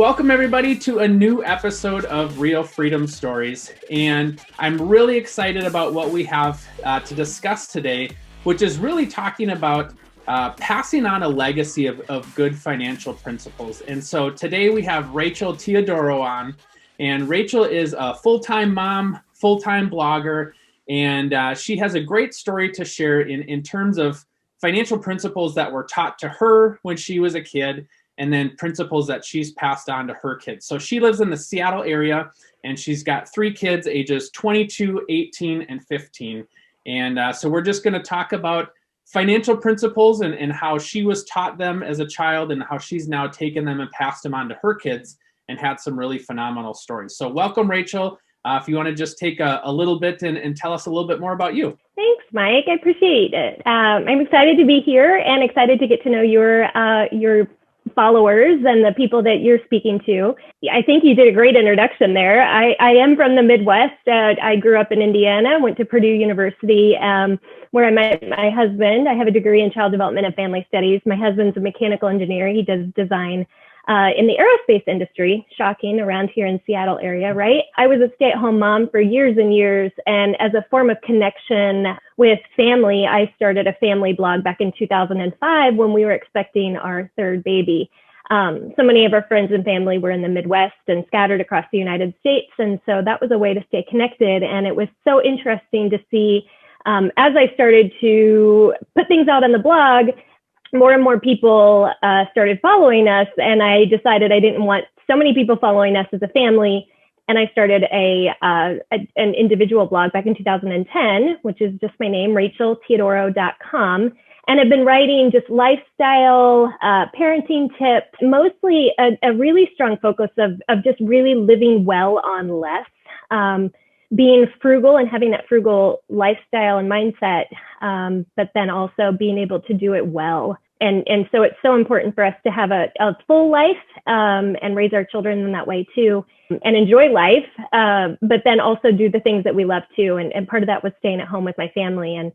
Welcome everybody to a new episode of Real Freedom Stories. And I'm really excited about what we have to discuss today, which is really talking about passing on a legacy of good financial principles. And so today we have Rachel Teodoro on, and Rachel is a full-time mom, full-time blogger, and she has a great story to share in terms of financial principles that were taught to her when she was a kid, and then principles that she's passed on to her kids. So she lives in the Seattle area, and she's got 3 kids, ages 22, 18, and 15. And so we're just going to talk about financial principles and how she was taught them as a child and how she's now taken them and passed them on to her kids and had some really phenomenal stories. So welcome, Rachel. If you want to just take a little bit and tell us a little bit more about you. Thanks, Mike. I appreciate it. I'm excited to be here and excited to get to know your followers and the people that you're speaking to. I think you did a great introduction there. I am from the Midwest. I grew up in Indiana, went to Purdue University, where I met my husband. I have a degree in child development and family studies. My husband's a mechanical engineer. He does design in the aerospace industry, shocking, around here in Seattle area, right? I was a stay-at-home mom for years and years, and as a form of connection with family, I started a family blog back in 2005 when we were expecting our 3rd baby. So many of our friends and family were in the Midwest and scattered across the United States, and so that was a way to stay connected, and it was so interesting to see as I started to put things out on the blog, more and more people started following us, and I decided I didn't want so many people following us as a family, and I started an individual blog back in 2010, which is just my name, rachelteodoro.com, and I've been writing just lifestyle, parenting tips, mostly a really strong focus of just really living well on less, being frugal and having that frugal lifestyle and mindset, but then also being able to do it well. And so it's so important for us to have a full life and raise our children in that way too, and enjoy life, but then also do the things that we love too. And part of that was staying at home with my family. And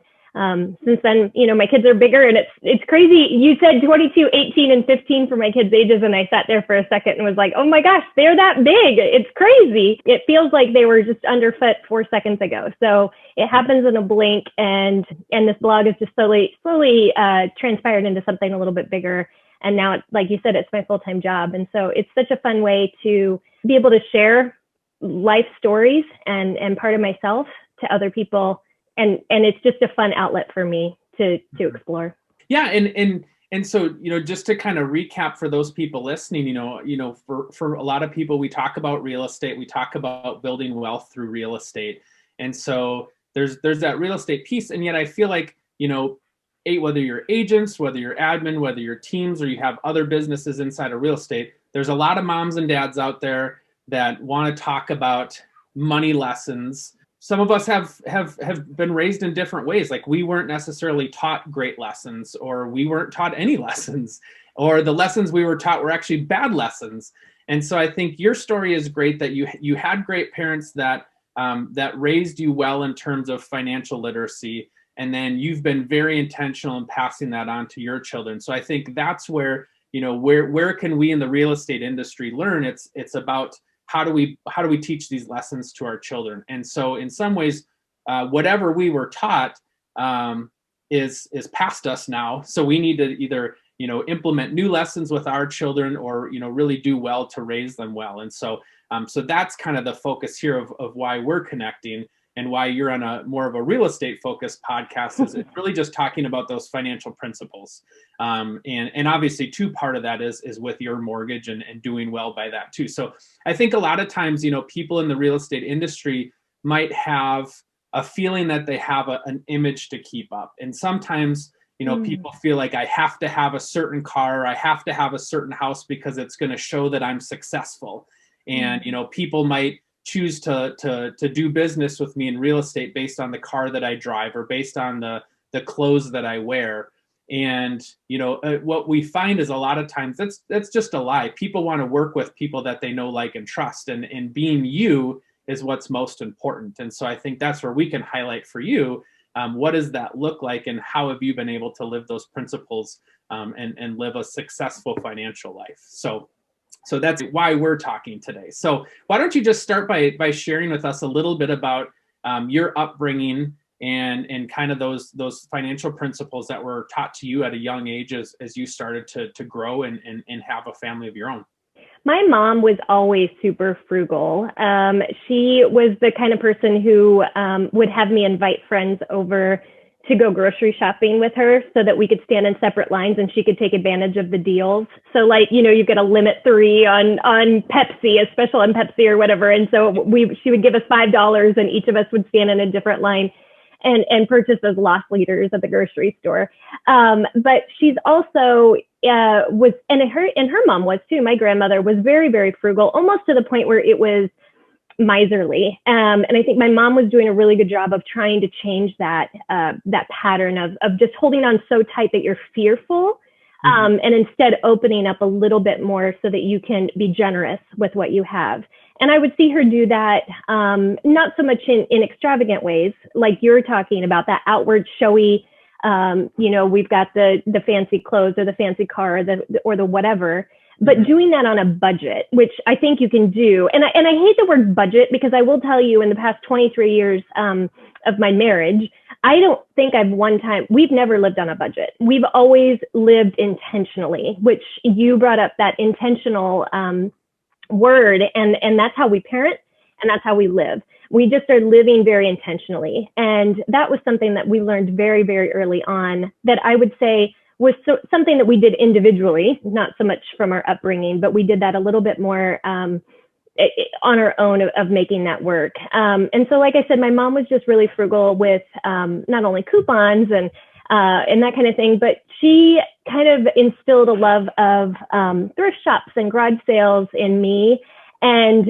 since then, my kids are bigger, and it's crazy. You said 22, 18, and 15 for my kids' ages, and I sat there for a second and was like, oh my gosh, they're that big. It's crazy. It feels like they were just underfoot 4 seconds ago. So it happens in a blink, and this blog has just slowly transpired into something a little bit bigger. And now, like you said, it's my full-time job. And so it's such a fun way to be able to share life stories and part of myself to other people. And it's just a fun outlet for me to explore. Yeah, and so just to kind of recap for those people listening, for a lot of people, we talk about real estate, we talk about building wealth through real estate, and so there's that real estate piece, and yet I feel like whether you're agents, whether you're admin, whether you're teams, or you have other businesses inside of real estate, there's a lot of moms and dads out there that want to talk about money lessons. Some of us have been raised in different ways. Like, we weren't necessarily taught great lessons, or we weren't taught any lessons, or the lessons we were taught were actually bad lessons. And so I think your story is great, that you had great parents that raised you well in terms of financial literacy. And then you've been very intentional in passing that on to your children. So I think that's where, where can we in the real estate industry learn? It's about how do we teach these lessons to our children? And so in some ways, whatever we were taught is past us now. So we need to either, implement new lessons with our children, or, really do well to raise them well. And so that's kind of the focus here of why we're connecting, and why you're on a more of a real estate focused podcast, is it's really just talking about those financial principles. And obviously part of that is with your mortgage and doing well by that too. So I think a lot of times, people in the real estate industry might have a feeling that they have an image to keep up. And sometimes, people feel like, I have to have a certain car, I have to have a certain house because it's going to show that I'm successful. And, people might choose to do business with me in real estate based on the car that I drive, or based on the clothes that I wear. And, what we find is a lot of times that's just a lie. People want to work with people that they know, like, and trust, and being you is what's most important. And so I think that's where we can highlight for you, what does that look like, and how have you been able to live those principles and live a successful financial life? So So that's why we're talking today. So why don't you just start by sharing with us a little bit about your upbringing and kind of those financial principles that were taught to you at a young age as you started to grow and have a family of your own. My mom was always super frugal. She was the kind of person who would have me invite friends over to go grocery shopping with her so that we could stand in separate lines and she could take advantage of the deals. So like, you get a limit 3 on Pepsi, a special on Pepsi or whatever. And so she would give us $5 and each of us would stand in a different line and purchase those loss leaders at the grocery store. But she's also was, and her mom was too. My grandmother was very, very frugal, almost to the point where it was miserly. And I think my mom was doing a really good job of trying to change that pattern of just holding on so tight that you're fearful, and instead opening up a little bit more so that you can be generous with what you have. And I would see her do that, not so much in extravagant ways, like you're talking about, that outward showy, we've got the fancy clothes or the fancy car or the whatever, but doing that on a budget, which I think you can do. And I hate the word budget, because I will tell you, in the past 23 years of my marriage, I don't think we've never lived on a budget. We've always lived intentionally, which you brought up, that intentional word, and that's how we parent and that's how we live. We just are living very intentionally. And that was something that we learned very, very early on, that I would say was something that we did individually, not so much from our upbringing, but we did that a little bit more on our own of making that work. And so, like I said, my mom was just really frugal with not only coupons and that kind of thing, but she kind of instilled a love of thrift shops and garage sales in me, and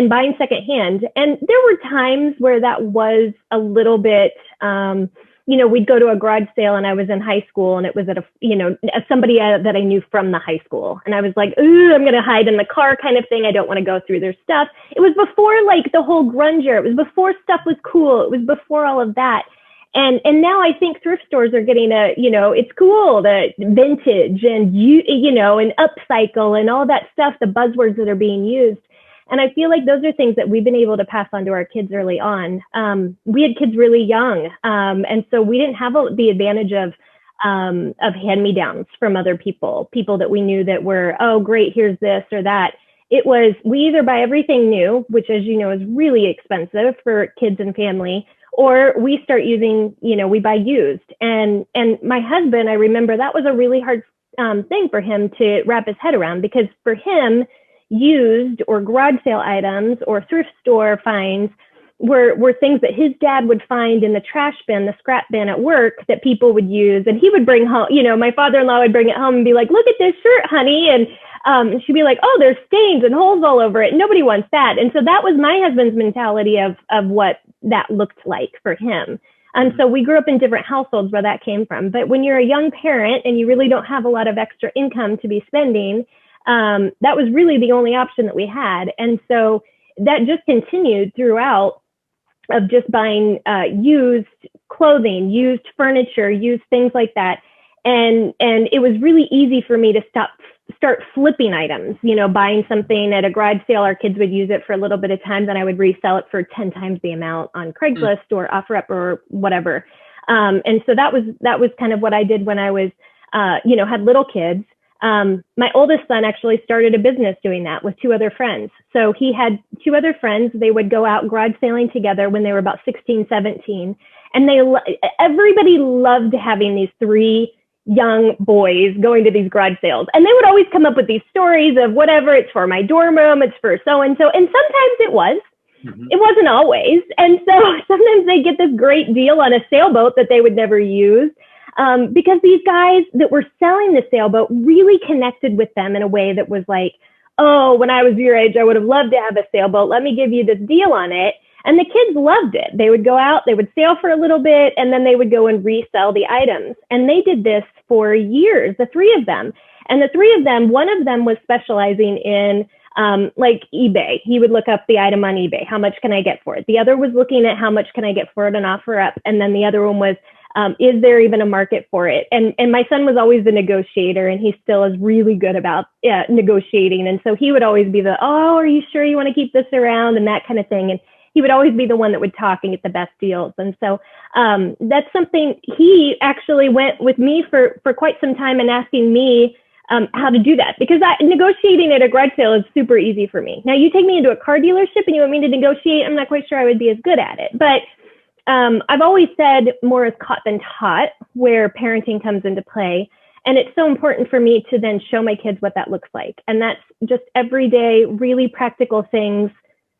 buying secondhand. And there were times where that was a little bit, we'd go to a garage sale, and I was in high school, and it was at somebody that I knew from the high school. And I was like, ooh, I'm going to hide in the car kind of thing. I don't want to go through their stuff. It was before like the whole grunge era. It was before stuff was cool. It was before all of that. And now I think thrift stores are getting it's cool, the vintage and and upcycle and all that stuff, the buzzwords that are being used. And I feel like those are things that we've been able to pass on to our kids early on. We had kids really young, and so we didn't have the advantage of hand-me-downs from other people that we knew that were, oh, great, here's this or that. It was, we either buy everything new, which, as you know, is really expensive for kids and family, or we start using, we buy used. And my husband, I remember that was a really hard thing for him to wrap his head around, because for him, used or garage sale items or thrift store finds were things that his dad would find in the trash bin, the scrap bin at work, that people would use. And he would bring home, my father-in-law would bring it home and be like, look at this shirt, honey. And she'd be like, oh, there's stains and holes all over it. Nobody wants that. And so that was my husband's mentality of what that looked like for him. And so we grew up in different households where that came from. But when you're a young parent and you really don't have a lot of extra income to be spending, that was really the only option that we had. And so that just continued throughout, of just buying used clothing, used furniture, used things like that. And it was really easy for me to start flipping items, buying something at a garage sale. Our kids would use it for a little bit of time, then I would resell it for 10 times the amount on Craigslist or OfferUp or whatever. And so that was kind of what I did when I was, had little kids. My oldest son actually started a business doing that with 2 other friends. So he had 2 other friends. They would go out garage sailing together when they were about 16, 17. And everybody loved having these 3 young boys going to these garage sales. And they would always come up with these stories of whatever, it's for my dorm room, it's for so-and-so. And sometimes it was. It wasn't always. And so sometimes they get this great deal on a sailboat that they would never use. Because these guys that were selling the sailboat really connected with them in a way that was like, oh, when I was your age, I would have loved to have a sailboat. Let me give you this deal on it. And the kids loved it. They would go out, they would sail for a little bit, and then they would go and resell the items. And they did this for years, the 3 of them. And the 3 of them, one of them was specializing in like eBay. He would look up the item on eBay. How much can I get for it? The other was looking at how much can I get for it on OfferUp. And then the other one was Is there even a market for it? And my son was always the negotiator, and he still is really good about negotiating. And so he would always be oh, are you sure you want to keep this around, and that kind of thing. And he would always be the one that would talk and get the best deals. And so that's something he actually went with me for quite some time and asking me how to do that, because negotiating at a garage sale is super easy for me. Now, you take me into a car dealership and you want me to negotiate, I'm not quite sure I would be as good at it. But I've always said more is caught than taught, where parenting comes into play. And it's so important for me to then show my kids what that looks like. And that's just everyday, really practical things.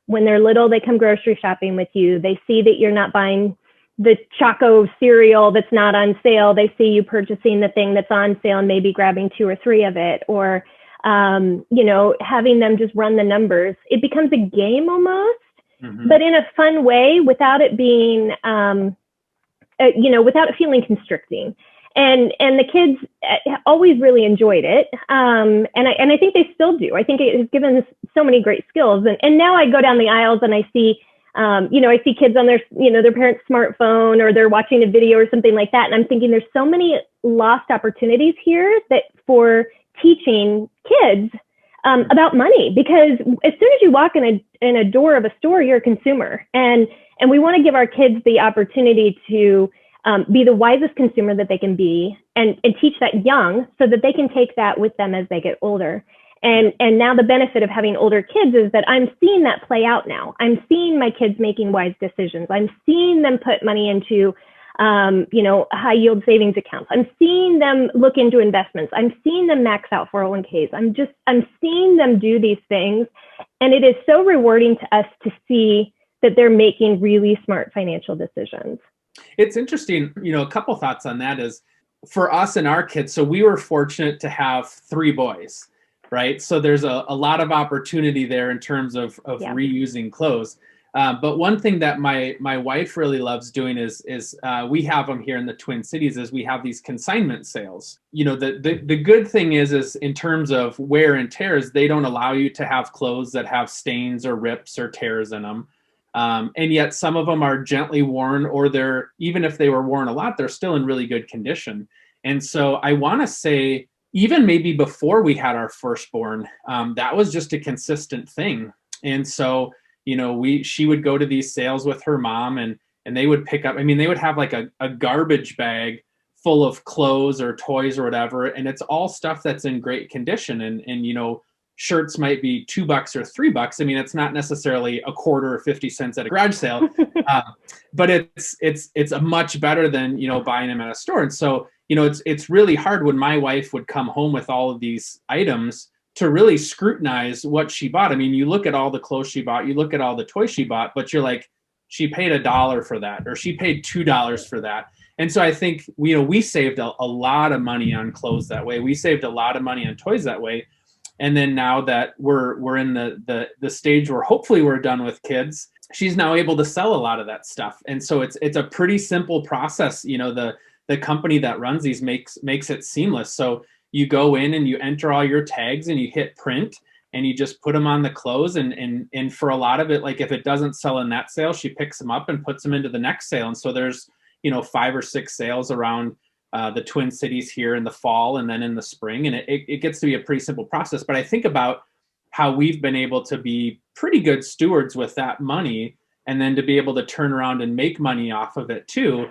When they're little, they come grocery shopping with you. They see that you're not buying the Choco cereal that's not on sale. They see you purchasing the thing that's on sale and maybe grabbing 2 or 3 of it, or, having them just run the numbers. It becomes a game almost, but in a fun way, without it being, without it feeling constricting. And the kids always really enjoyed it. And I think they still do. I think it has given us so many great skills. And now I go down the aisles and I see, I see kids on their parents' smartphone, or they're watching a video or something like that. And I'm thinking there's so many lost opportunities here that for teaching kids about money, because as soon as you walk in a door of a store, you're a consumer. And we want to give our kids the opportunity to be the wisest consumer that they can be, and teach that young, so that they can take that with them as they get older. And now the benefit of having older kids is that I'm seeing that play out now. I'm seeing my kids making wise decisions. I'm seeing them put money into, high yield savings accounts. I'm seeing them look into investments. I'm seeing them max out 401ks. I'm seeing them do these things. And it is so rewarding to us to see that they're making really smart financial decisions. It's interesting, a couple thoughts on that is, for us and our kids, so we were fortunate to have 3 boys, right? So there's a lot of opportunity there in terms of reusing clothes. But one thing that my wife really loves doing is we have them here in the Twin Cities, is we have these consignment sales. The good thing is in terms of wear and tears, they don't allow you to have clothes that have stains or rips or tears in them. And yet some of them are gently worn, or even if they were worn a lot, they're still in really good condition. And so I want to say, even maybe before we had our firstborn, that was just a consistent thing. And so, she would go to these sales with her mom, and they would pick up, they would have like a garbage bag full of clothes or toys or whatever. And it's all stuff that's in great condition. And shirts might be $2 or $3. It's not necessarily a quarter or 50 cents at a garage sale, but it's a much better than, buying them at a store. And so, it's really hard when my wife would come home with all of these items to really scrutinize what she bought. You look at all the clothes she bought, you look at all the toys she bought, but you're like, she paid $1 for that, or she paid $2 for that. And so I think, we saved a lot of money on clothes that way. We saved a lot of money on toys that way. And then now that we're in the stage where hopefully we're done with kids, she's now able to sell a lot of that stuff. And so it's a pretty simple process. The company that runs these makes it seamless. So you go in and you enter all your tags and you hit print, and you just put them on the clothes. And for a lot of it, like if it doesn't sell in that sale, she picks them up and puts them into the next sale. And so there's 5 or 6 sales around the Twin Cities here in the fall and then in the spring. And it gets to be a pretty simple process. But I think about how we've been able to be pretty good stewards with that money, and then to be able to turn around and make money off of it too.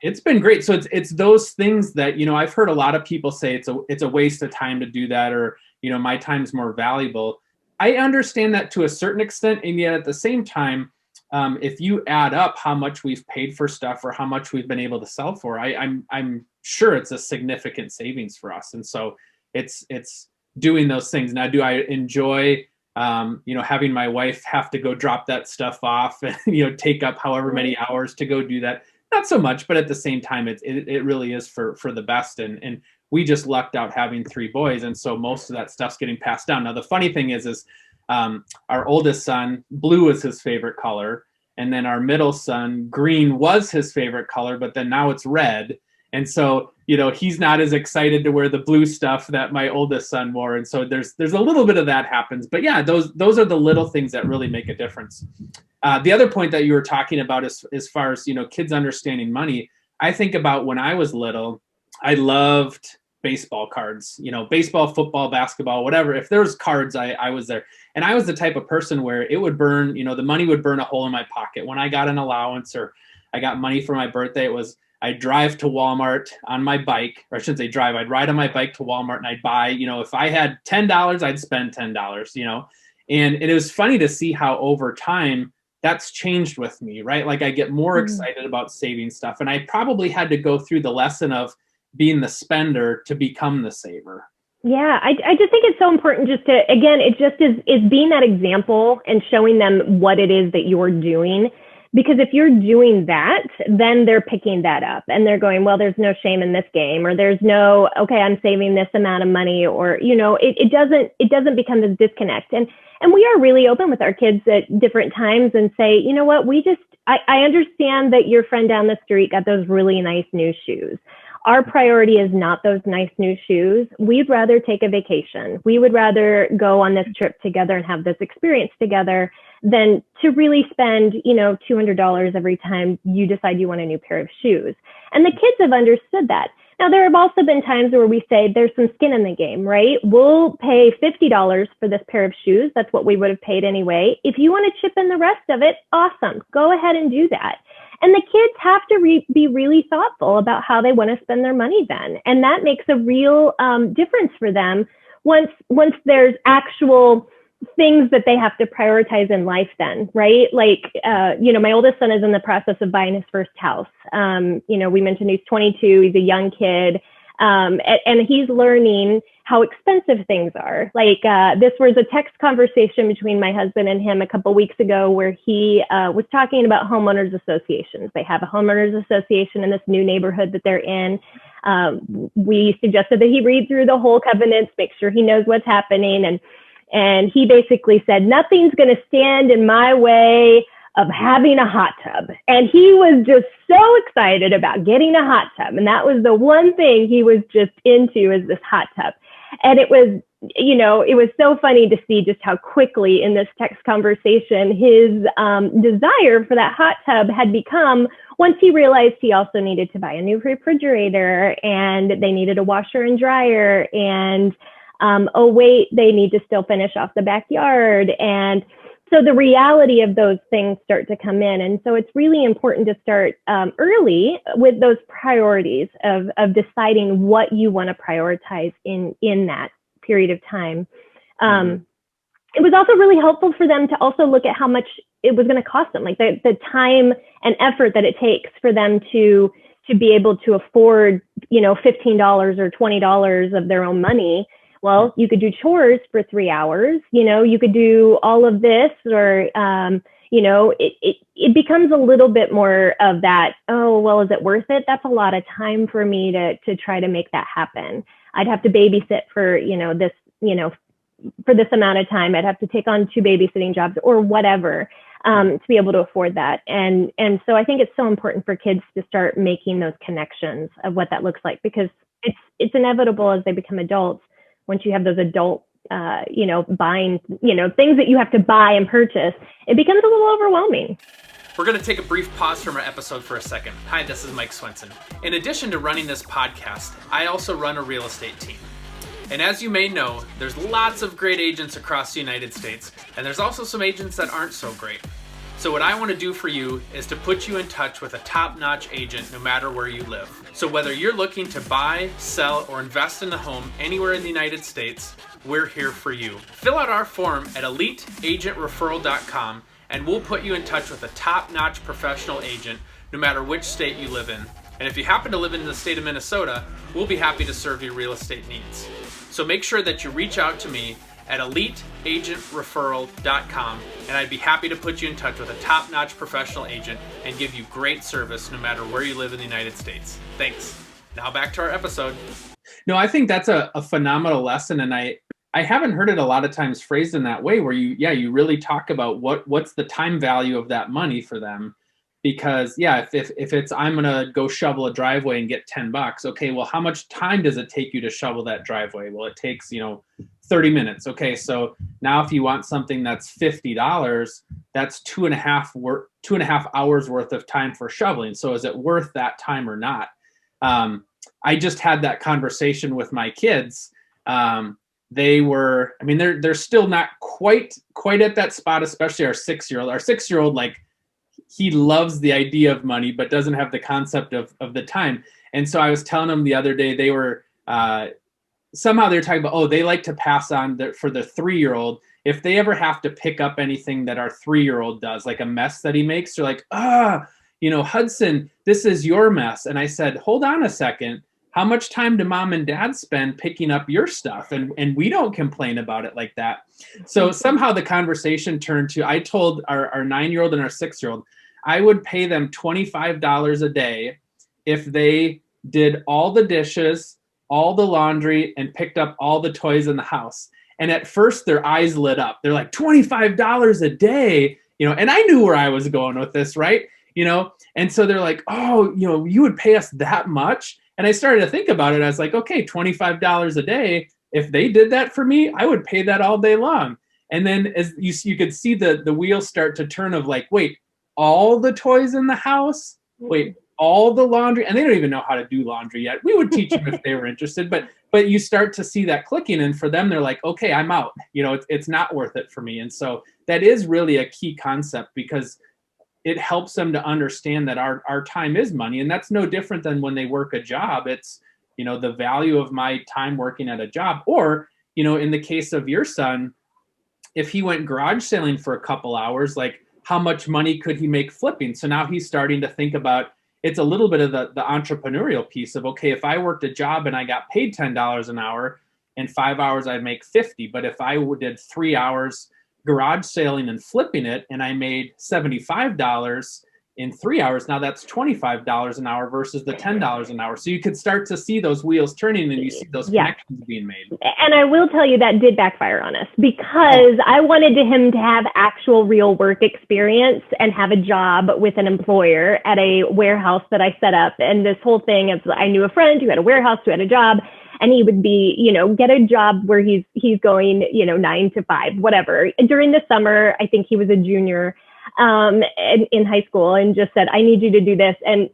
It's been great. So it's those things that, I've heard a lot of people say it's a waste of time to do that, or, my time's more valuable. I understand that to a certain extent. And yet at the same time, if you add up how much we've paid for stuff or how much we've been able to sell for, I'm sure it's a significant savings for us. And so it's doing those things. Now, do I enjoy, having my wife have to go drop that stuff off and, take up however many hours to go do that? Not so much, but at the same time, it really is for the best. And we just lucked out having 3 boys. And so most of that stuff's getting passed down. Now, the funny thing is our oldest son, blue is his favorite color. And then our middle son, green was his favorite color, but then now it's red. And so, he's not as excited to wear the blue stuff that my oldest son wore. And so there's a little bit of that happens. But yeah, those are the little things that really make a difference. The other point that you were talking about is, as far as, kids understanding money, I think about when I was little, I loved baseball cards, baseball, football, basketball, whatever. If there was cards, I was there. And I was the type of person where it would burn, the money would burn a hole in my pocket. When I got an allowance or I got money for my birthday, I'd drive to Walmart on my bike, or I shouldn't say drive, I'd ride on my bike to Walmart and I'd buy, if I had $10, I'd spend $10, and it was funny to see how over time that's changed with me, right? Like I get more excited about saving stuff, and I probably had to go through the lesson of being the spender to become the saver. Yeah, I just think it's so important just to, again, it just is being that example and showing them what it is that you're doing. Because if you're doing that, then they're picking that up and they're going, well, there's no shame in this game, or there's no, okay, I'm saving this amount of money, or, it doesn't become this disconnect. And we are really open with our kids at different times and say, you know what, I understand that your friend down the street got those really nice new shoes. Our priority is not those nice new shoes. We'd rather take a vacation. We would rather go on this trip together and have this experience together than to really spend, $200 every time you decide you want a new pair of shoes. And the kids have understood that. Now, there have also been times where we say there's some skin in the game, right? We'll pay $50 for this pair of shoes. That's what we would have paid anyway. If you want to chip in the rest of it, awesome. Go ahead and do that. And the kids have to be really thoughtful about how they want to spend their money then. And that makes a real difference for them once there's actual things that they have to prioritize in life then, right? Like, my oldest son is in the process of buying his first house. We mentioned he's 22, he's a young kid. And he's learning how expensive things are. Like, this was a text conversation between my husband and him a couple weeks ago where he was talking about homeowners associations. They have a homeowners association in this new neighborhood that they're in. We suggested that he read through the whole covenants, make sure he knows what's happening. And he basically said, nothing's going to stand in my way of having a hot tub. And he was just so excited about getting a hot tub. And that was the one thing he was just into, is this hot tub. And it was, it was so funny to see just how quickly in this text conversation, his desire for that hot tub had become, once he realized he also needed to buy a new refrigerator and they needed a washer and dryer, and oh wait, they need to still finish off the backyard. And so the reality of those things start to come in. And so it's really important to start early with those priorities of deciding what you want to prioritize in that period of time. It was also really helpful for them to also look at how much it was going to cost them, like the time and effort that it takes for them to be able to afford, $15 or $20 of their own money. Well, you could do chores for 3 hours, you could do all of this, or, it becomes a little bit more of that, oh, well, is it worth it? That's a lot of time for me to try to make that happen. I'd have to babysit for, this, for this amount of time. I'd have to take on 2 babysitting jobs or whatever to be able to afford that. And so I think it's so important for kids to start making those connections of what that looks like, because it's inevitable as they become adults. Once you have those adult, buying, things that you have to buy and purchase, it becomes a little overwhelming. We're going to take a brief pause from our episode for a second. Hi, this is Mike Swenson. In addition to running this podcast, I also run a real estate team. And as you may know, there's lots of great agents across the United States, and there's also some agents that aren't so great. So what I want to do for you is to put you in touch with a top-notch agent no matter where you live. So whether you're looking to buy, sell, or invest in a home anywhere in the United States, we're here for you. Fill out our form at eliteagentreferral.com and we'll put you in touch with a top-notch professional agent no matter which state you live in. And if you happen to live in the state of Minnesota, we'll be happy to serve your real estate needs. So make sure that you reach out to me at eliteagentreferral.com, and I'd be happy to put you in touch with a top-notch professional agent and give you great service no matter where you live in the United States. Thanks. Now back to our episode. No, I think that's a phenomenal lesson, and I haven't heard it a lot of times phrased in that way, where you really talk about what's the time value of that money for them. because yeah, if it's, I'm going to go shovel a driveway and get $10. Okay. Well, how much time does it take you to shovel that driveway? Well, it takes, 30 minutes. Okay. So now if you want something that's $50, that's 2.5 hours worth of time for shoveling. So is it worth that time or not? I just had that conversation with my kids. They were, I mean, they're still not quite at that spot, especially our 6-year-old. Our 6-year-old, like, he loves the idea of money, but doesn't have the concept of the time. And so I was telling them the other day, they were, somehow they're talking about, oh, they like to pass on for the 3-year-old. If they ever have to pick up anything that our 3-year-old does, like a mess that he makes, they're like, Hudson, this is your mess. And I said, hold on a second. How much time do mom and dad spend picking up your stuff? And we don't complain about it like that. So somehow the conversation turned to, I told our 9-year-old and our 6-year-old, I would pay them $25 a day if they did all the dishes, all the laundry, and picked up all the toys in the house. And at first their eyes lit up. They're like, $25 a day, and I knew where I was going with this, right? And so they're like, oh, you would pay us that much? And I started to think about it. I was like, okay, $25 a day. If they did that for me, I would pay that all day long. And then as you could see the wheels start to turn of like, wait, all the toys in the house? Wait, all the laundry? And they don't even know how to do laundry yet. We would teach them if they were interested, but you start to see that clicking. And for them, they're like, okay, I'm out. It's not worth it for me. And so that is really a key concept, because it helps them to understand that our time is money. And that's no different than when they work a job. It's, the value of my time working at a job. Or, in the case of your son, if he went garage selling for a couple hours, like, how much money could he make flipping? So now he's starting to think about, it's a little bit of the entrepreneurial piece of, okay, if I worked a job and I got paid $10 an hour, in 5 hours I'd make 50. But if I did 3 hours garage selling and flipping it, and I made $75 in 3 hours, now that's $25 an hour versus the $10 an hour. So you could start to see those wheels turning, and you see those connections being made. And I will tell you that did backfire on us, because I wanted him to have actual real work experience and have a job with an employer at a warehouse that I set up. And this whole thing of, I knew a friend who had a warehouse, who had a job, and he would be, get a job where he's going, 9 to 5, whatever. And during the summer, I think he was a junior in high school, and just said, I need you to do this. And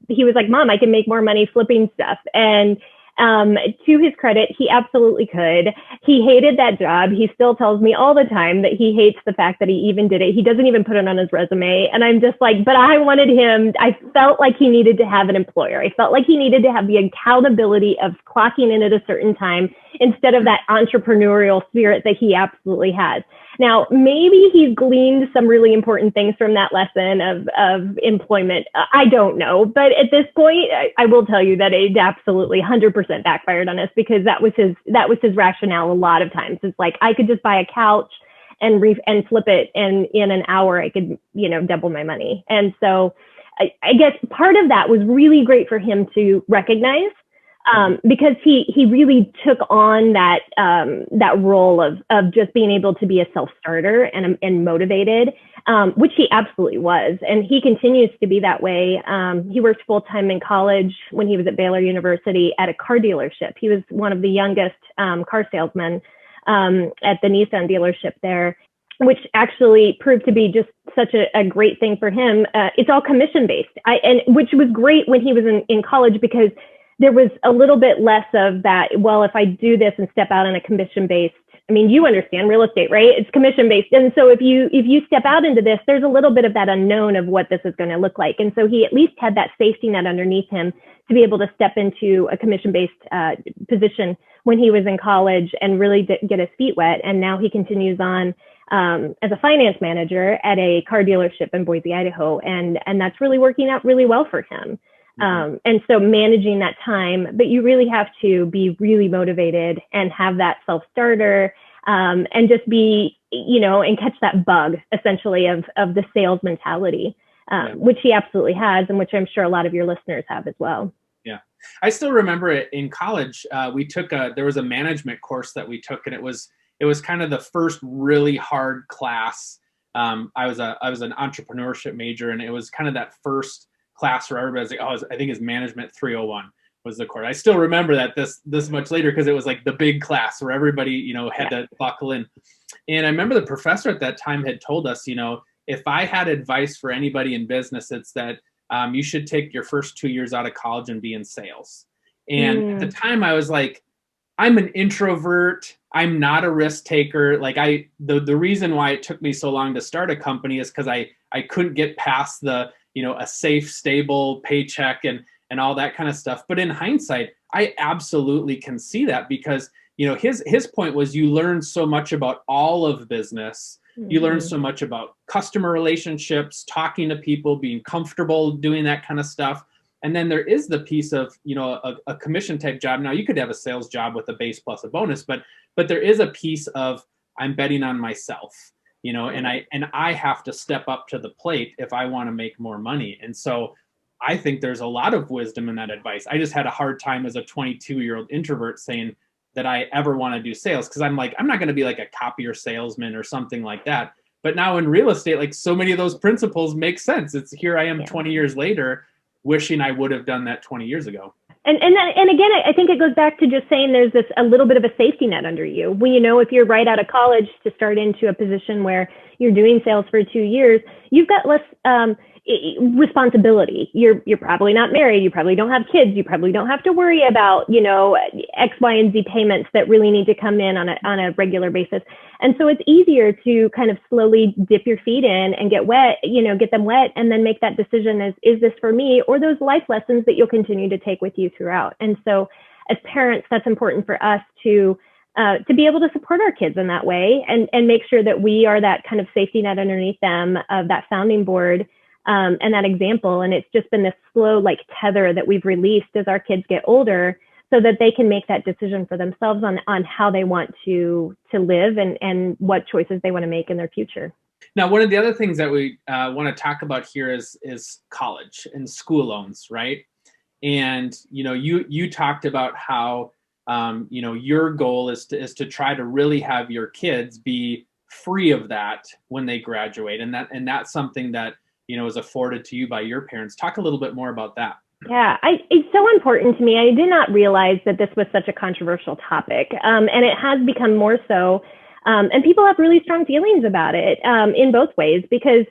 he was like, Mom, I can make more money flipping stuff. And to his credit, he absolutely could. He hated that job. He still tells me all the time that he hates the fact that he even did it. He doesn't even put it on his resume. And I'm just like, but I wanted him, I felt like he needed to have an employer. I felt like he needed to have the accountability of clocking in at a certain time, instead of that entrepreneurial spirit that he absolutely has. Now, maybe he's gleaned some really important things from that lesson of employment. I don't know. But at this point, I will tell you that it absolutely 100% backfired on us, because that was his rationale a lot of times. It's like, I could just buy a couch and flip it, and in an hour I could, double my money. And so I guess part of that was really great for him to recognize, because he really took on that role of just being able to be a self-starter and motivated, which he absolutely was. And he continues to be that way. He worked full-time in college when he was at Baylor University at a car dealership. He was one of the youngest car salesmen at the Nissan dealership there, which actually proved to be just such a great thing for him. It's all commission-based, and which was great when he was in college, because there was a little bit less of that, well, if I do this and step out on a commission-based, I mean, you understand real estate, right? It's commission-based. And so if you step out into this, there's a little bit of that unknown of what this is going to look like. And so he at least had that safety net underneath him to be able to step into a commission-based position when he was in college and really get his feet wet. And now he continues on as a finance manager at a car dealership in Boise, Idaho. And that's really working out really well for him. And so managing that time, but you really have to be really motivated and have that self-starter, and just be, and catch that bug essentially of the sales mentality, which he absolutely has, and which I'm sure a lot of your listeners have as well. Yeah. I still remember it in college. There was a management course that we took, and it was kind of the first really hard class I was an entrepreneurship major, and it was kind of that first class where everybody was like, oh, I think it's Management 301 was the course. I still remember that this much later, because it was like the big class where everybody, had to buckle in. And I remember the professor at that time had told us, if I had advice for anybody in business, it's that you should take your first 2 years out of college and be in sales. And at the time I was like, I'm an introvert. I'm not a risk taker. Like the reason why it took me so long to start a company is because I couldn't get past the, a safe, stable paycheck and all that kind of stuff. But in hindsight, I absolutely can see that, because, his point was, you learn so much about all of business. You learn so much about customer relationships, talking to people, being comfortable doing that kind of stuff. And then there is the piece of, a commission type job. Now you could have a sales job with a base plus a bonus, but there is a piece of, I'm betting on myself, and I have to step up to the plate if I want to make more money. And so I think there's a lot of wisdom in that advice. I just had a hard time as a 22-year-old introvert saying that I ever want to do sales, because I'm like, I'm not going to be like a copier salesman or something like that. But now in real estate, like, so many of those principles make sense. It's here I am 20 years later, wishing I would have done that 20 years ago. And again, I think it goes back to just saying there's a little bit of a safety net under you. When, if you're right out of college to start into a position where you're doing sales for 2 years, you've got less responsibility. You're probably not married. You probably don't have kids. You probably don't have to worry about, X, Y, and Z payments that really need to come in on a regular basis. And so it's easier to kind of slowly dip your feet in and get them wet, and then make that decision as, is this for me, or those life lessons that you'll continue to take with you throughout. And so as parents, that's important for us to be able to support our kids in that way, and make sure that we are that kind of safety net underneath them, of that sounding board, and that example. And it's just been this slow, like, tether that we've released as our kids get older, so that they can make that decision for themselves on how they want to live, and what choices they want to make in their future. Now, one of the other things that we want to talk about here is college and school loans, right? And, you talked about how, your goal is to try to really have your kids be free of that when they graduate. And that's something that, is afforded to you by your parents. Talk a little bit more about that. Yeah, it's so important to me. I did not realize that this was such a controversial topic, and it has become more so. And people have really strong feelings about it, in both ways, because,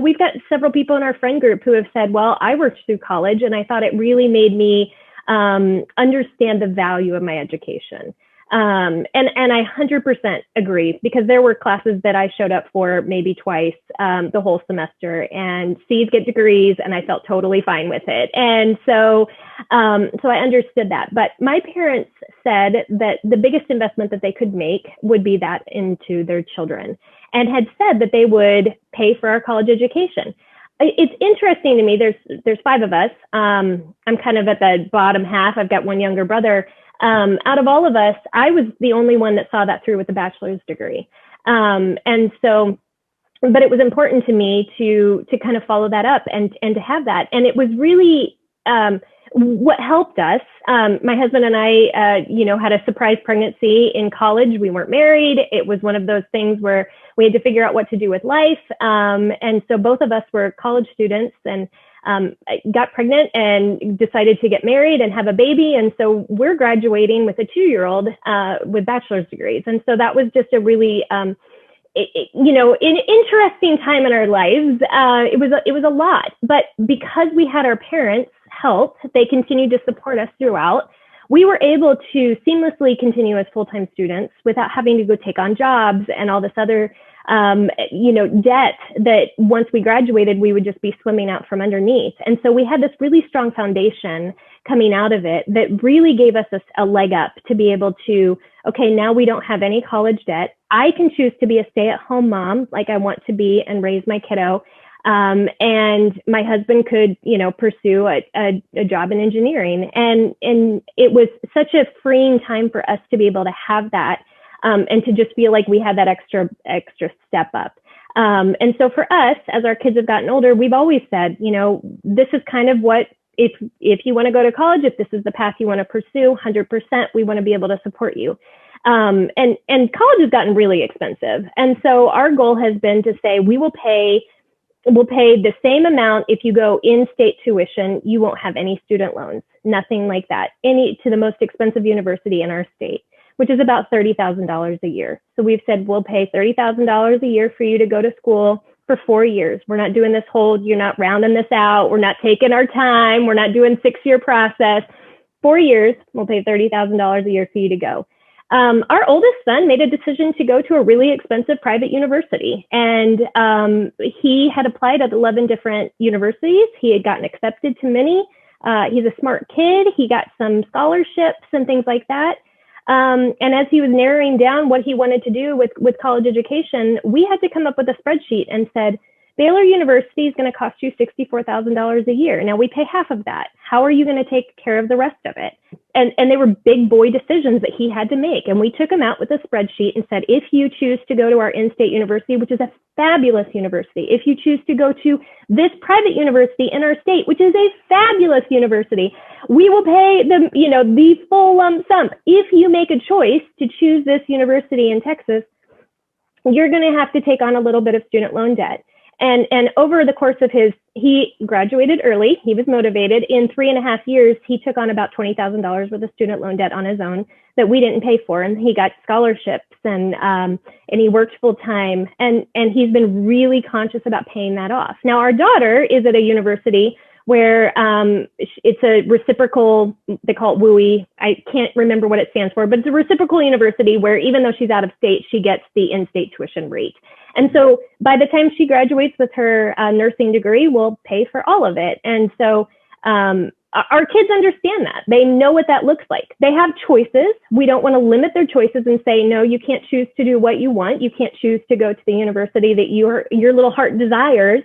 we've got several people in our friend group who have said, well, I worked through college and I thought it really made me understand the value of my education. And I 100% agree, because there were classes that I showed up for maybe twice the whole semester, and C's get degrees, and I felt totally fine with it. And so I understood that. But my parents said that the biggest investment that they could make would be that into their children, and had said that they would pay for our college education. It's interesting to me. There's 5 of us. I'm kind of at the bottom half. I've got one younger brother. Out of all of us, I was the only one that saw that through with a bachelor's degree. And so, but it was important to me to kind of follow that up and to have that. And it was really, what helped us. My husband and I, had a surprise pregnancy in college. We weren't married. It was one of those things where we had to figure out what to do with life. And so both of us were college students, and I got pregnant and decided to get married and have a baby. And so we're graduating with a 2-year-old with bachelor's degrees. And so that was just a really, an interesting time in our lives. It was a lot, but because we had our parents help, they continued to support us throughout. We were able to seamlessly continue as full-time students without having to go take on jobs and all this other debt that once we graduated, we would just be swimming out from underneath. And so we had this really strong foundation coming out of it that really gave us a leg up to be able to, okay, now we don't have any college debt. I can choose to be a stay-at-home mom like I want to be and raise my kiddo. And my husband could, pursue a job in engineering. And it was such a freeing time for us to be able to have that. And to just feel like we had that extra step up. And so for us, as our kids have gotten older, we've always said, this is kind of what, if you want to go to college, if this is the path you want to pursue, 100%, we want to be able to support you. And college has gotten really expensive. And so our goal has been to say, we'll pay the same amount if you go in-state tuition. You won't have any student loans, nothing like that, to the most expensive university in our state, which is about $30,000 a year. So we've said, we'll pay $30,000 a year for you to go to school for 4 years. We're not doing this whole, you're not rounding this out. We're not taking our time. We're not doing 6-year process. 4 years, we'll pay $30,000 a year for you to go. Our oldest son made a decision to go to a really expensive private university. And he had applied at 11 different universities. He had gotten accepted to many. He's a smart kid. He got some scholarships and things like that. And as he was narrowing down what he wanted to do with college education, we had to come up with a spreadsheet and said, Baylor University is going to cost you $64,000 a year. Now we pay half of that. How are you going to take care of the rest of it? And they were big boy decisions that he had to make. And we took him out with a spreadsheet and said, if you choose to go to our in-state university, which is a fabulous university, if you choose to go to this private university in our state, which is a fabulous university, we will pay the full lump sum. If you make a choice to choose this university in Texas, you're going to have to take on a little bit of student loan debt. And over the course of he graduated early. He was motivated. In 3.5 years, he took on about $20,000 worth of student loan debt on his own that we didn't pay for. And he got scholarships and he worked full time. And he's been really conscious about paying that off. Now, our daughter is at a university where it's a reciprocal, they call it WUI. I can't remember what it stands for, but it's a reciprocal university where even though she's out of state, she gets the in-state tuition rate. And so by the time she graduates with her nursing degree, we'll pay for all of it. And so our kids understand that. They know what that looks like. They have choices. We don't want to limit their choices and say, no, you can't choose to do what you want. You can't choose to go to the university that your little heart desires.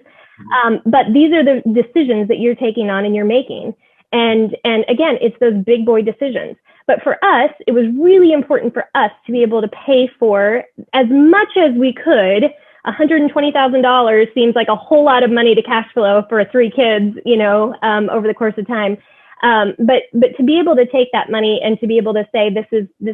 But these are the decisions that you're taking on and you're making. And again, it's those big boy decisions. But for us, it was really important for us to be able to pay for as much as we could. $120,000 seems like a whole lot of money to cash flow for 3 kids, over the course of time. But to be able to take that money and to be able to say, this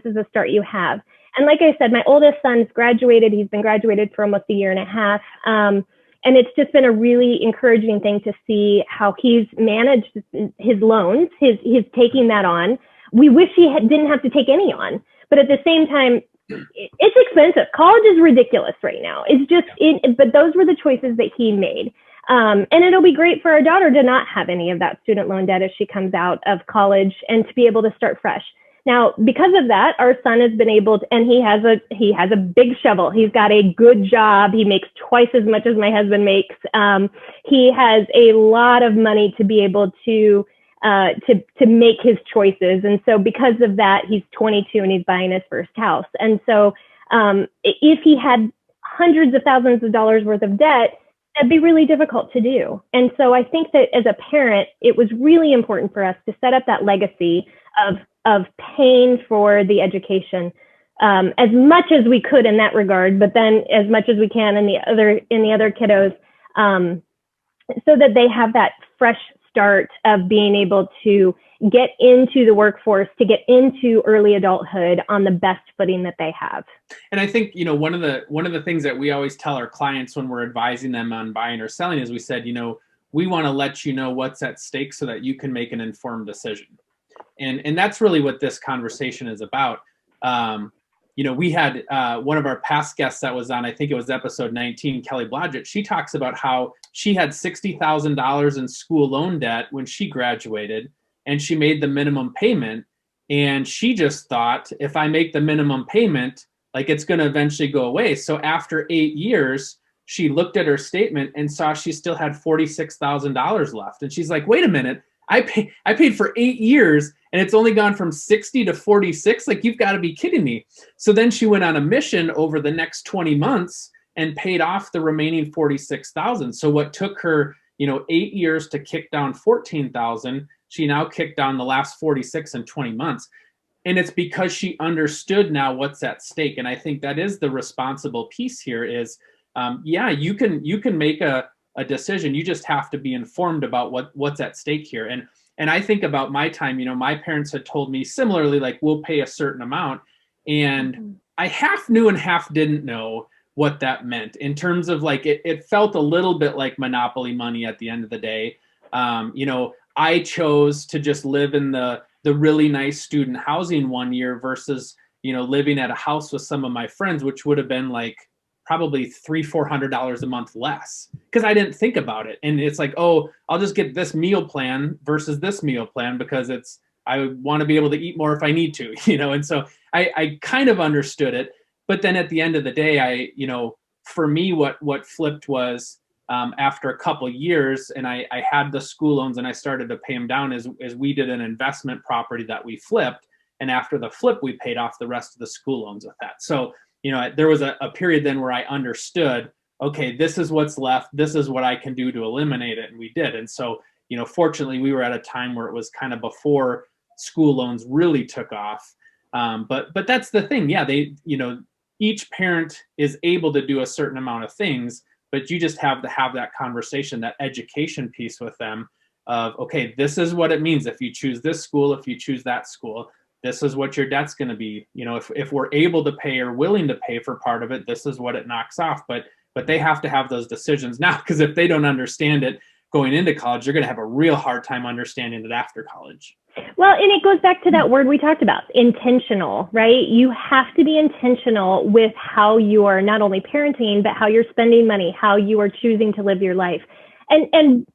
is a start you have. And like I said, my oldest son's graduated. He's been graduated for almost 1.5 years. And it's just been a really encouraging thing to see how he's managed his loans, his taking that on. We wish he didn't have to take any on, but at the same time, it's expensive. College is ridiculous right now. But those were the choices that he made. And it'll be great for our daughter to not have any of that student loan debt as she comes out of college and to be able to start fresh. Now, because of that, our son has been able to, and he has a big shovel. He's got a good job. He makes twice as much as my husband makes. He has a lot of money to be able to make his choices. And so because of that, he's 22 and he's buying his first house. And so if he had hundreds of thousands of dollars worth of debt, that'd be really difficult to do. And so I think that as a parent, it was really important for us to set up that legacy of paying for the education as much as we could in that regard, but then as much as we can in the other kiddos, so that they have that fresh start of being able to get into the workforce, to get into early adulthood on the best footing that they have. And I think, one of the things that we always tell our clients when we're advising them on buying or selling is we said, we want to let you know what's at stake so that you can make an informed decision. And that's really what this conversation is about. We had one of our past guests that was on, I think it was episode 19, Kelly Blodgett. She talks about how she had $60,000 in school loan debt when she graduated, and she made the minimum payment. And she just thought, if I make the minimum payment, like it's going to eventually go away. So after 8 years, she looked at her statement and saw she still had $46,000 left. And she's like, wait a minute, I paid for 8 years and it's only gone from 60 to 46. Like, you've got to be kidding me. So then she went on a mission over the next 20 months and paid off the remaining 46,000. So what took her, 8 years to kick down 14,000, she now kicked down the last 46 in 20 months. And it's because she understood now what's at stake. And I think that is the responsible piece here is, you can make a decision. You just have to be informed about what's at stake here. And I think about my time, my parents had told me similarly, like, we'll pay a certain amount. And I half knew and half didn't know what that meant in terms of like, it felt a little bit like monopoly money at the end of the day. I chose to just live in the really nice student housing one year versus, living at a house with some of my friends, which would have been like probably $300-400 a month less because I didn't think about it. And it's like, oh, I'll just get this meal plan versus this meal plan because I want to be able to eat more if I need to, and so I kind of understood it. But then at the end of the day, for me, what flipped was after a couple years, and I had the school loans and I started to pay them down as we did an investment property that we flipped. And after the flip, we paid off the rest of the school loans with that. So, there was a period then where I understood, okay, this is what's left. This is what I can do to eliminate it. And we did. And so, fortunately, we were at a time where it was kind of before school loans really took off. But that's the thing. Yeah, each parent is able to do a certain amount of things, but you just have to have that conversation, that education piece with them of, okay, this is what it means if you choose this school, if you choose that school. This is what your debt's going to be. If we're able to pay or willing to pay for part of it, this is what it knocks off. But they have to have those decisions now, because if they don't understand it going into college, you're going to have a real hard time understanding it after college. Well, and it goes back to that word we talked about, intentional, right? You have to be intentional with how you are not only parenting, but how you're spending money, how you are choosing to live your life. And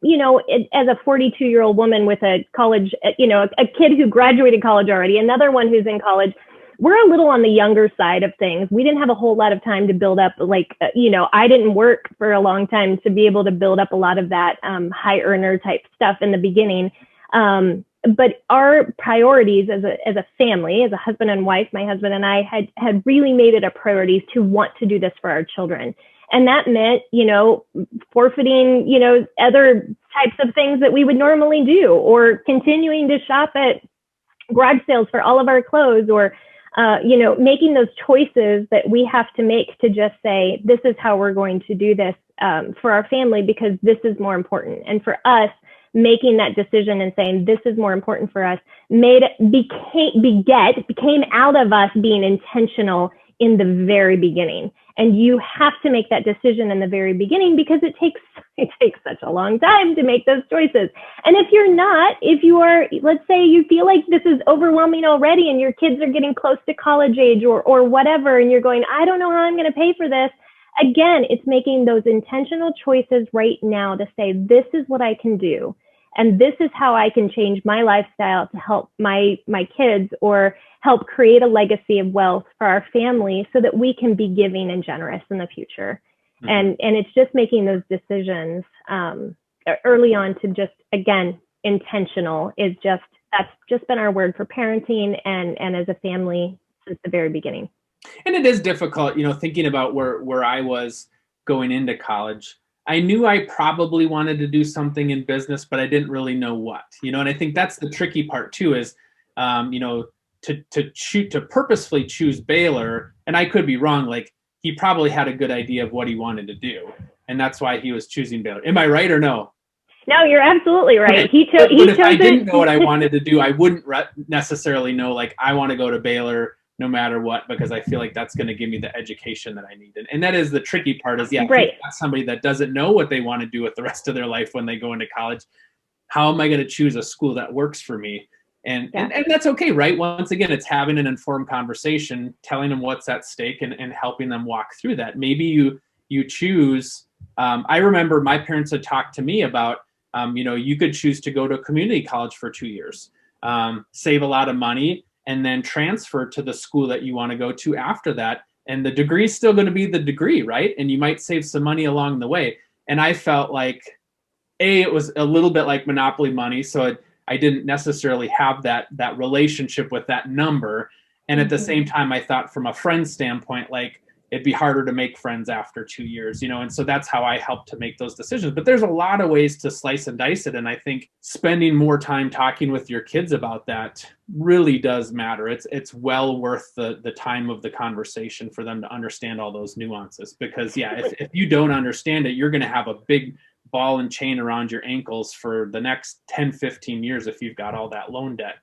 as a 42-year-old woman with a college, a kid who graduated college already, another one who's in college, we're a little on the younger side of things. We didn't have a whole lot of time to build up, I didn't work for a long time to be able to build up a lot of that high earner type stuff in the beginning. But our priorities as a family, as a husband and wife, my husband and I had really made it a priority to want to do this for our children. And that meant, forfeiting, other types of things that we would normally do, or continuing to shop at garage sales for all of our clothes, or, making those choices that we have to make to just say, this is how we're going to do this for our family, because this is more important. And for us, making that decision and saying, this is more important for us, became out of us being intentional in the very beginning. And you have to make that decision in the very beginning, because it takes such a long time to make those choices. And if you are, let's say you feel like this is overwhelming already and your kids are getting close to college age or whatever, and you're going, I don't know how I'm going to pay for this. Again, it's making those intentional choices right now to say, this is what I can do. And this is how I can change my lifestyle to help my kids, or help create a legacy of wealth for our family, so that we can be giving and generous in the future. Mm-hmm. And it's just making those decisions early on to just, again, intentional that's just been our word for parenting and as a family since the very beginning. And it is difficult, thinking about where I was going into college. I knew I probably wanted to do something in business, but I didn't really know what, and I think that's the tricky part too, is, to purposefully choose Baylor. And I could be wrong. Like, he probably had a good idea of what he wanted to do, and that's why he was choosing Baylor. Am I right or no? No, you're absolutely right. Okay. But if I didn't know what I wanted to do, I wouldn't necessarily know, like, I want to go to Baylor no matter what, because I feel like that's going to give me the education that I need. And that is the tricky part, is, yeah, right. If you've got somebody that doesn't know what they want to do with the rest of their life when they go into college, how am I going to choose a school that works for me? And that's okay, right? Once again, it's having an informed conversation, telling them what's at stake, and helping them walk through that. Maybe you choose, I remember my parents had talked to me about, you could choose to go to a community college for 2 years, save a lot of money, and then transfer to the school that you want to go to after that. And the degree is still going to be the degree, right? And you might save some money along the way. And I felt like, it was a little bit like monopoly money. So I didn't necessarily have that relationship with that number. And at the same time, I thought from a friend standpoint, like, it'd be harder to make friends after 2 years, and so that's how I helped to make those decisions. But there's a lot of ways to slice and dice it. And I think spending more time talking with your kids about that really does matter. It's well worth the time of the conversation for them to understand all those nuances, because if you don't understand it, you're going to have a big ball and chain around your ankles for the next 10, 15 years if you've got all that loan debt.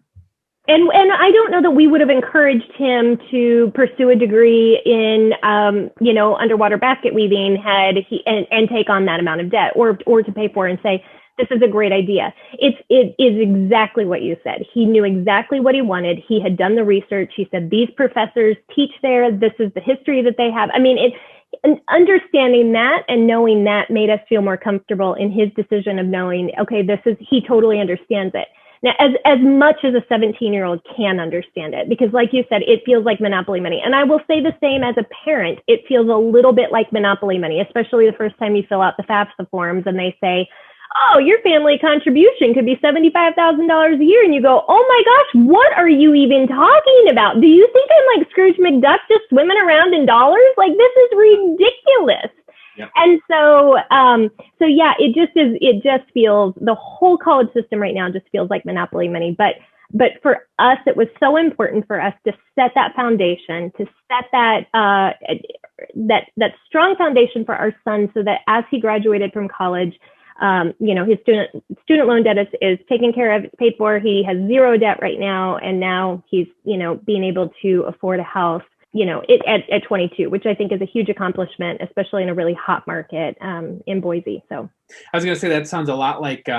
And I don't know that we would have encouraged him to pursue a degree in, underwater basket weaving and take on that amount of debt, or to pay for it and say, this is a great idea. It is exactly what you said. He knew exactly what he wanted. He had done the research. He said, these professors teach there. This is the history that they have. I mean, understanding that and knowing that made us feel more comfortable in his decision of knowing, okay, he totally understands it. Now, as much as a 17-year-old can understand it, because like you said, it feels like monopoly money. And I will say the same as a parent, it feels a little bit like monopoly money, especially the first time you fill out the FAFSA forms and they say, oh, your family contribution could be $75,000 a year. And you go, oh my gosh, what are you even talking about? Do you think I'm like Scrooge McDuck just swimming around in dollars? Like, this is ridiculous. Yep. And so yeah, it just feels, the whole college system right now just feels like monopoly money. But for us, it was so important for us to set that foundation, to set that strong foundation for our son, so that as he graduated from college, his student loan debt is taken care of, it's paid for. He has zero debt right now. And now he's, being able to afford a house, at 22, which I think is a huge accomplishment, especially in a really hot market in Boise. So I was going to say, that sounds a lot like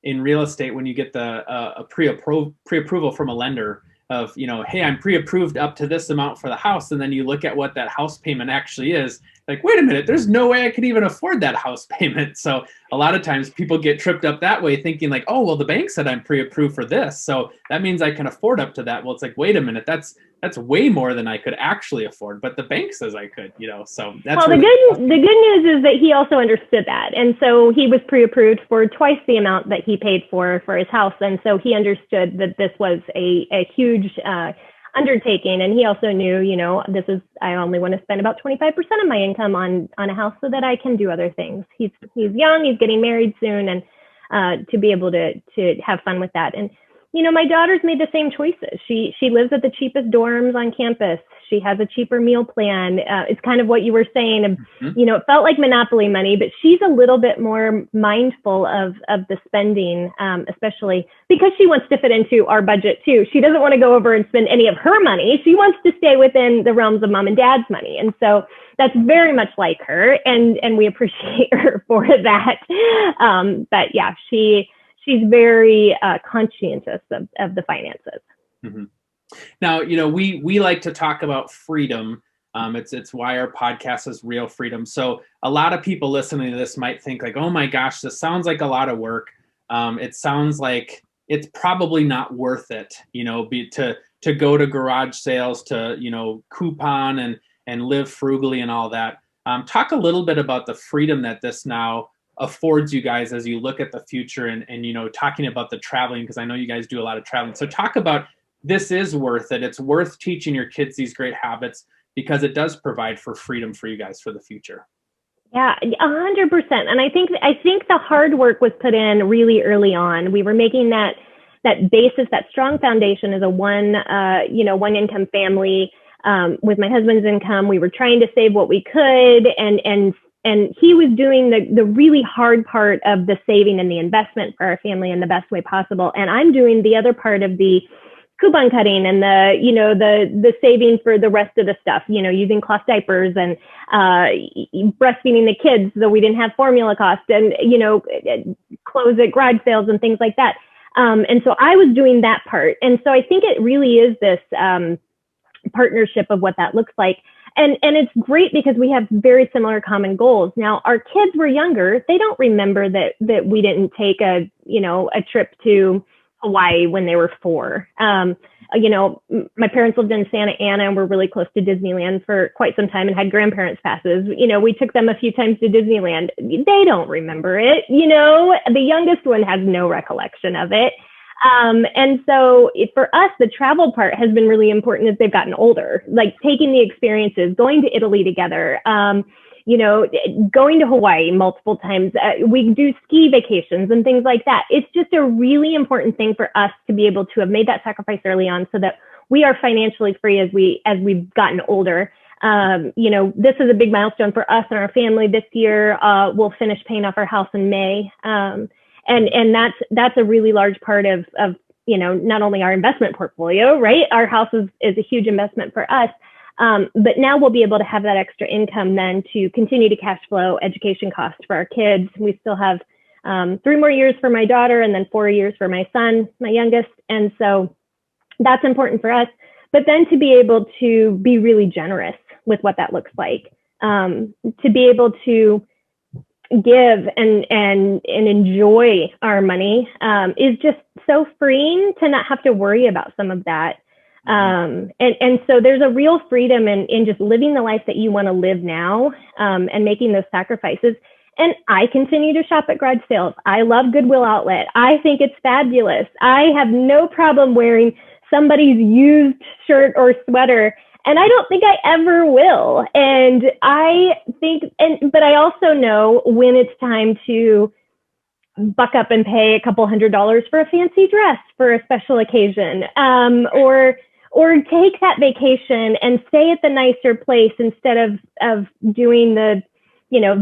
in real estate, when you get a pre-approval from a lender of, hey, I'm pre-approved up to this amount for the house. And then you look at what that house payment actually is. Like, wait a minute, there's no way I could even afford that house payment. So a lot of times people get tripped up that way, thinking like, oh, well, the bank said I'm pre-approved for this, so that means I can afford up to that. Well, it's like, wait a minute, that's way more than I could actually afford, but the bank says I could, so that's. Well, the good news is that he also understood that. And so he was pre-approved for twice the amount that he paid for his house. And so he understood that this was a huge undertaking. And he also knew, I only want to spend about 25% of my income on a house so that I can do other things. He's young, he's getting married soon, and to be able to have fun with that. And, my daughter's made the same choices. She lives at the cheapest dorms on campus. She has a cheaper meal plan. It's kind of what you were saying. Mm-hmm. It felt like monopoly money, but she's a little bit more mindful of the spending, especially because she wants to fit into our budget too. She doesn't want to go over and spend any of her money. She wants to stay within the realms of mom and dad's money. And so that's very much like her, and we appreciate her for that. But yeah, she's very conscientious of the finances. Mm-hmm. Now, we like to talk about freedom. It's why our podcast is Real Freedom. So a lot of people listening to this might think like, oh my gosh, this sounds like a lot of work. It sounds like it's probably not worth it, to go to garage sales, to, coupon and live frugally and all that. Talk a little bit about the freedom that this now affords you guys as you look at the future and talking about the traveling, because I know you guys do a lot of traveling. So talk about, this is worth it. It's worth teaching your kids these great habits because it does provide for freedom for you guys for the future. Yeah, 100%. And I think the hard work was put in really early on. We were making that basis, that strong foundation as a one income family with my husband's income. We were trying to save what we could, and he was doing the really hard part of the saving and the investment for our family in the best way possible. And I'm doing the other part of the coupon cutting and the saving for the rest of the stuff, using cloth diapers and breastfeeding the kids so we didn't have formula costs and, clothes at garage sales and things like that. And so I was doing that part. And so I think it really is this partnership of what that looks like. And it's great because we have very similar common goals. Now, our kids were younger. They don't remember that we didn't take a trip to Hawaii when they were 4. My parents lived in Santa Ana and were really close to Disneyland for quite some time and had grandparents passes. We took them a few times to Disneyland. They don't remember it. The youngest one has no recollection of it. And so for us, the travel part has been really important as they've gotten older, like taking the experiences, going to Italy together, going to Hawaii multiple times. We do ski vacations and things like that. It's just a really important thing for us to be able to have made that sacrifice early on so that we are financially free as we've gotten older. This is a big milestone for us and our family. This year, we'll finish paying off our house in May. And that's a really large part of not only our investment portfolio, right? Our house is a huge investment for us. But now we'll be able to have that extra income then to continue to cash flow education costs for our kids. We still have 3 more years for my daughter and then 4 years for my son, my youngest. And so that's important for us. But then to be able to be really generous with what that looks like, to be able to give and enjoy our money is just so freeing to not have to worry about some of that. And so there's a real freedom in just living the life that you want to live now, and making those sacrifices. And I continue to shop at garage sales. I love Goodwill Outlet. I think it's fabulous. I have no problem wearing somebody's used shirt or sweater. And I don't think I ever will. And I think, but I also know when it's time to buck up and pay a couple $100s for a fancy dress for a special occasion, or take that vacation and stay at the nicer place instead of doing the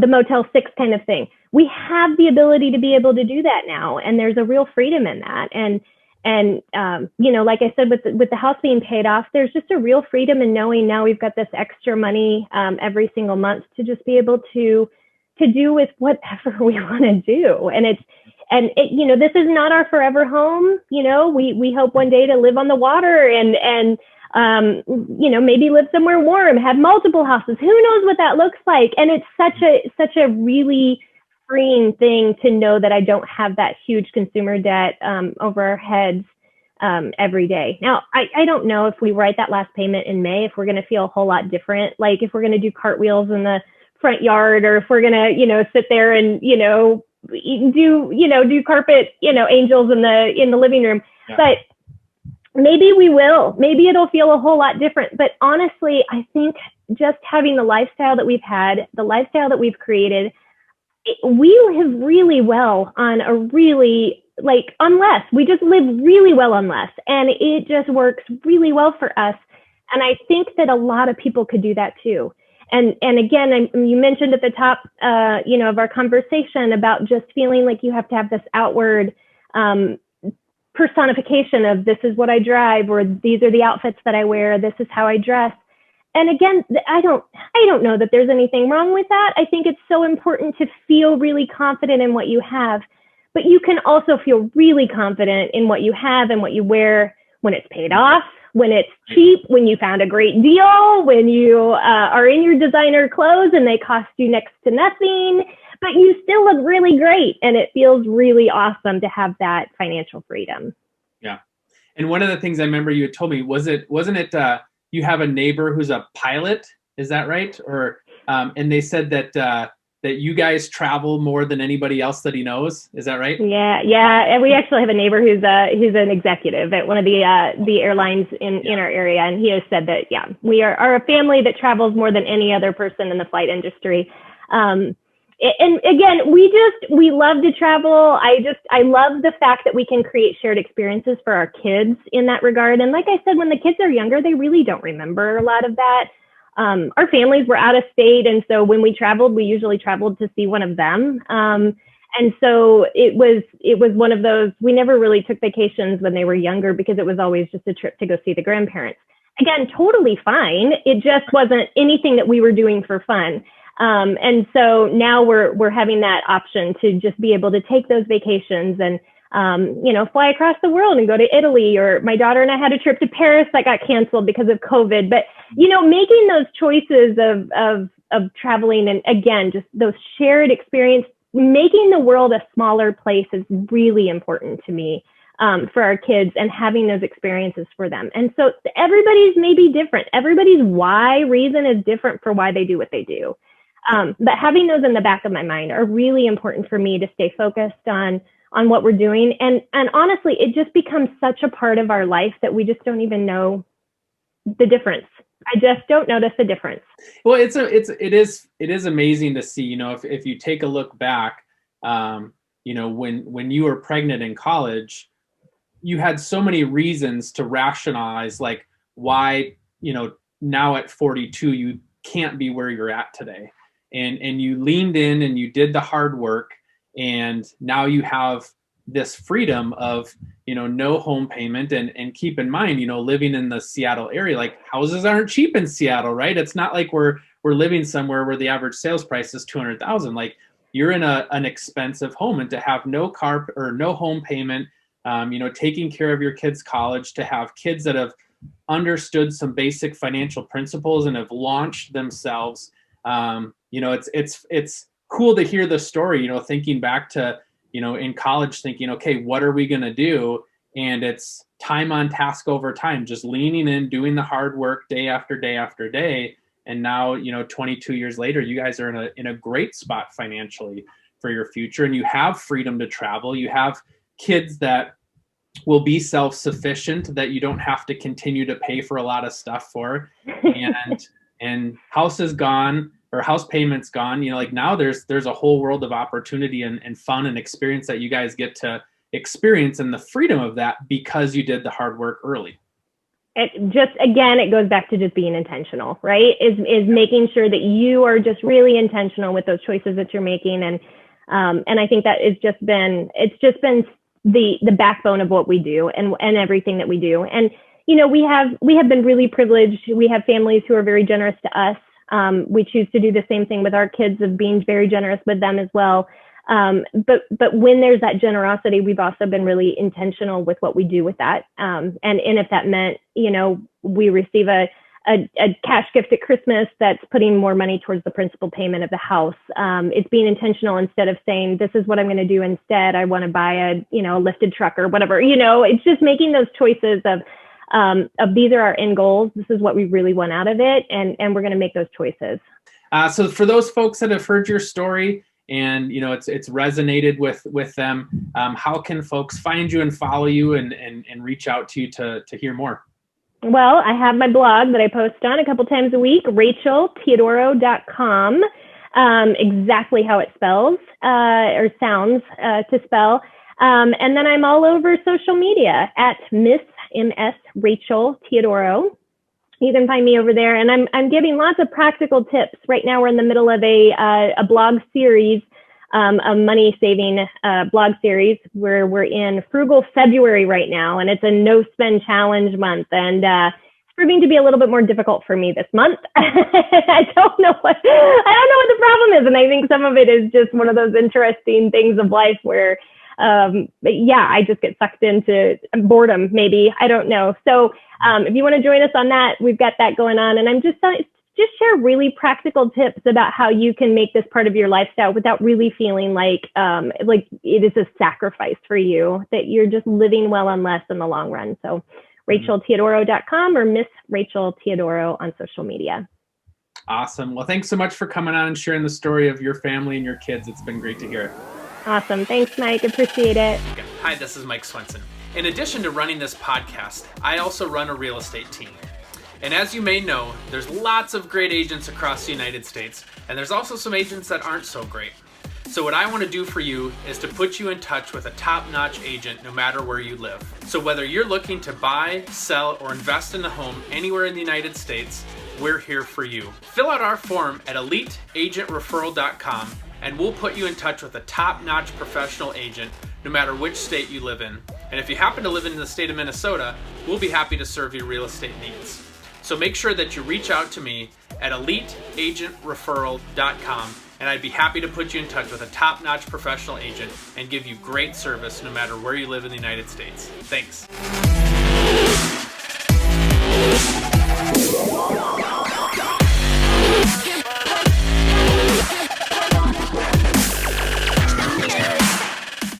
Motel 6 kind of thing. We have the ability to be able to do that now, and there's a real freedom in that. And like I said, with the house being paid off, there's just a real freedom in knowing now we've got this extra money every single month to just be able to do with whatever we want to do. And this is not our forever home. We hope one day to live on the water and maybe live somewhere warm, have multiple houses. Who knows what that looks like? And it's such a really freeing thing to know that I don't have that huge consumer debt over our heads every day. Now, I don't know if we write that last payment in May, if we're going to feel a whole lot different, like if we're going to do cartwheels in the front yard, or if we're going to, sit there and, do carpet, angels in the living room. Yeah. But maybe we will. Maybe it'll feel a whole lot different. But honestly, I think just having the lifestyle that we've had, the lifestyle that we've created, we live really well on on less. We just live really well on less. And it just works really well for us. And I think that a lot of people could do that too. And again, you mentioned at the top, of our conversation about just feeling like you have to have this outward personification of this is what I drive, or these are the outfits that I wear, this is how I dress. And again, I don't know that there's anything wrong with that. I think it's so important to feel really confident in what you have, but you can also feel really confident in what you have and what you wear when it's paid off, when it's cheap, when you found a great deal, when you are in your designer clothes and they cost you next to nothing, but you still look really great. And it feels really awesome to have that financial freedom. Yeah. And one of the things I remember you had told me, wasn't it you have a neighbor who's a pilot? Is that right? Or and they said that you guys travel more than anybody else that he knows. Is that right? Yeah. And we actually have a neighbor who's an executive at one of the airlines in our area, and he has said that we are a family that travels more than any other person in the flight industry. And again, we love to travel. I love the fact that we can create shared experiences for our kids in that regard. And like I said, when the kids are younger, they really don't remember a lot of that. Our families were out of state. And so when we traveled, we usually traveled to see one of them. And so it was one of those, we never really took vacations when they were younger because it was always just a trip to go see the grandparents. Again, totally fine. It just wasn't anything that we were doing for fun. And so now we're having that option to just be able to take those vacations and, fly across the world and go to Italy. Or my daughter and I had a trip to Paris that got canceled because of COVID. But, making those choices of traveling, and again, just those shared experience, making the world a smaller place is really important to me. For our kids, and having those experiences for them. And so everybody's maybe different. Everybody's reason is different for why they do what they do. But having those in the back of my mind are really important for me to stay focused on what we're doing. And honestly, it just becomes such a part of our life that we just don't even know the difference. I just don't notice the difference. Well, it is amazing to see, if you take a look back, when you were pregnant in college, you had so many reasons to rationalize like why, now at 42, you can't be where you're at today. And you leaned in and you did the hard work, and now you have this freedom of, no home payment. And keep in mind, living in the Seattle area, like houses aren't cheap in Seattle, right? It's not like we're living somewhere where the average sales price is 200,000. Like you're in an expensive home, and to have no car or no home payment, taking care of your kids' college, to have kids that have understood some basic financial principles and have launched themselves. It's cool to hear the story, thinking back to, in college, thinking, okay, what are we going to do? And it's time on task over time, just leaning in, doing the hard work day after day after day. And now, 22 years later, you guys are in a great spot financially for your future, and you have freedom to travel. You have kids that will be self-sufficient, that you don't have to continue to pay for a lot of stuff for, and house is gone, or house payments gone. Like now there's a whole world of opportunity and fun and experience that you guys get to experience, and the freedom of that because you did the hard work early. It goes back to just being intentional, right? Is making sure that you are just really intentional with those choices that you're making. And I think that it's just been the backbone of what we do and everything that we do. And, we have been really privileged. We have families who are very generous to us. We choose to do the same thing with our kids, of being very generous with them as well. But when there's that generosity, we've also been really intentional with what we do with that. And if that meant, we receive a cash gift at Christmas that's putting more money towards the principal payment of the house. It's being intentional instead of saying, this is what I'm going to do instead. I want to buy a lifted truck or whatever, it's just making those choices of these are our end goals. This is what we really want out of it. And we're going to make those choices. So for those folks that have heard your story and, it's resonated with them, how can folks find you and follow you and reach out to you to hear more? Well, I have my blog that I post on a couple times a week, RachelTeodoro.com, exactly how it spells or sounds to spell. And then I'm all over social media at Miss Rachel Teodoro. You can find me over there, and I'm giving lots of practical tips. Right now, we're in the middle of a blog series, a money saving blog series, where we're in frugal February right now, and it's a no spend challenge month, and it's proving to be a little bit more difficult for me this month. I don't know what the problem is, and I think some of it is just one of those interesting things of life where I just get sucked into boredom, maybe. I don't know. So if you want to join us on that, we've got that going on. And I'm just share really practical tips about how you can make this part of your lifestyle without really feeling like it is a sacrifice for you, that you're just living well on less in the long run. So RachelTeodoro.com or Miss Rachel Teodoro on social media. Awesome. Well, thanks so much for coming on and sharing the story of your family and your kids. It's been great to hear it. Awesome. Thanks, Mike. Appreciate it. Hi, this is Mike Swenson. In addition to running this podcast, I also run a real estate team. And as you may know, there's lots of great agents across the United States, and there's also some agents that aren't so great. So what I want to do for you is to put you in touch with a top-notch agent no matter where you live. So whether you're looking to buy, sell, or invest in a home anywhere in the United States, we're here for you. Fill out our form at eliteagentreferral.com, and we'll put you in touch with a top-notch professional agent no matter which state you live in. And if you happen to live in the state of Minnesota, we'll be happy to serve your real estate needs. So make sure that you reach out to me at eliteagentreferral.com, and I'd be happy to put you in touch with a top-notch professional agent and give you great service no matter where you live in the United States. Thanks.